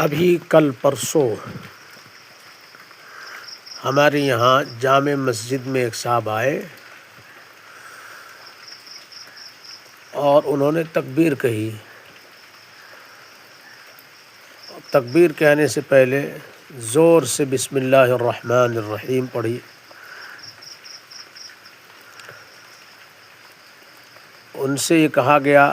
ابھی کل پرسوں ہمارے یہاں جامع مسجد میں ایک صاحب آئے اور انہوں نے تکبیر کہی. تکبیر کہنے سے پہلے زور سے بسم اللہ الرحمن الرحیم پڑھی. ان سے یہ کہا گیا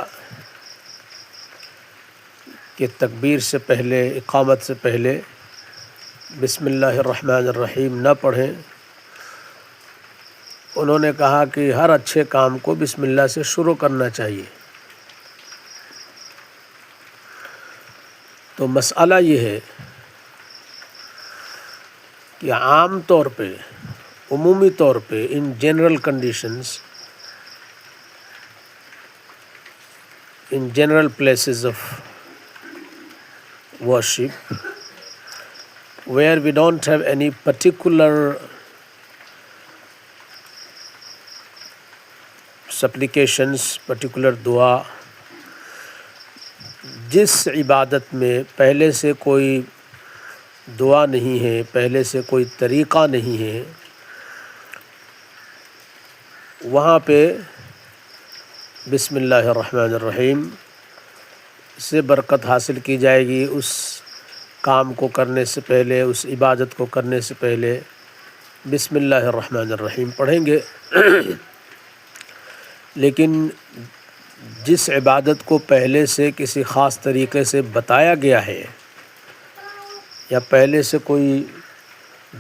کہ تکبیر سے پہلے، اقامت سے پہلے بسم اللہ الرحمن الرحیم نہ پڑھیں. انہوں نے کہا کہ ہر اچھے کام کو بسم اللہ سے شروع کرنا چاہیے. تو مسئلہ یہ ہے کہ عام طور پہ، عمومی طور پہ، in general conditions, in general places of worship where we don't have any particular supplications, particular dua، جس عبادت میں پہلے سے کوئی دعا نہیں ہے، پہلے سے کوئی طریقہ نہیں ہے، وہاں پہ بسم اللہ الرحمن الرحیم سے برکت حاصل کی جائے گی. اس کام کو کرنے سے پہلے، اس عبادت کو کرنے سے پہلے بسم اللہ الرحمن الرحیم پڑھیں گے. لیکن جس عبادت کو پہلے سے کسی خاص طریقے سے بتایا گیا ہے یا پہلے سے کوئی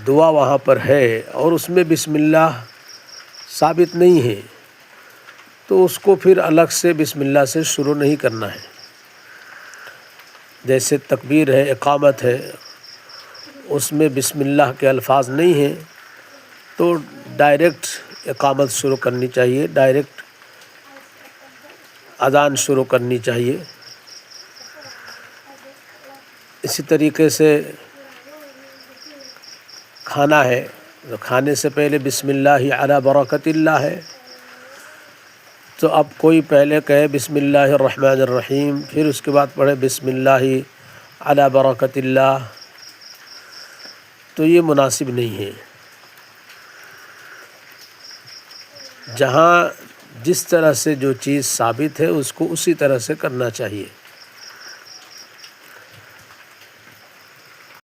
دعا وہاں پر ہے اور اس میں بسم اللہ ثابت نہیں ہے، تو اس کو پھر الگ سے بسم اللہ سے شروع نہیں کرنا ہے. جیسے تکبیر ہے، اقامت ہے، اس میں بسم اللہ کے الفاظ نہیں ہیں تو ڈائریکٹ اقامت شروع کرنی چاہیے، ڈائریکٹ اذان شروع کرنی چاہیے. اسی طریقے سے کھانا ہے تو کھانے سے پہلے بسم اللہ علی برکت اللہ ہے. تو اب کوئی پہلے کہے بسم اللہ الرحمن الرحیم، پھر اس کے بعد پڑھے بسم اللہ علی برکت اللہ، تو یہ مناسب نہیں ہے. جہاں جس طرح سے جو چیز ثابت ہے اس کو اسی طرح سے کرنا چاہیے.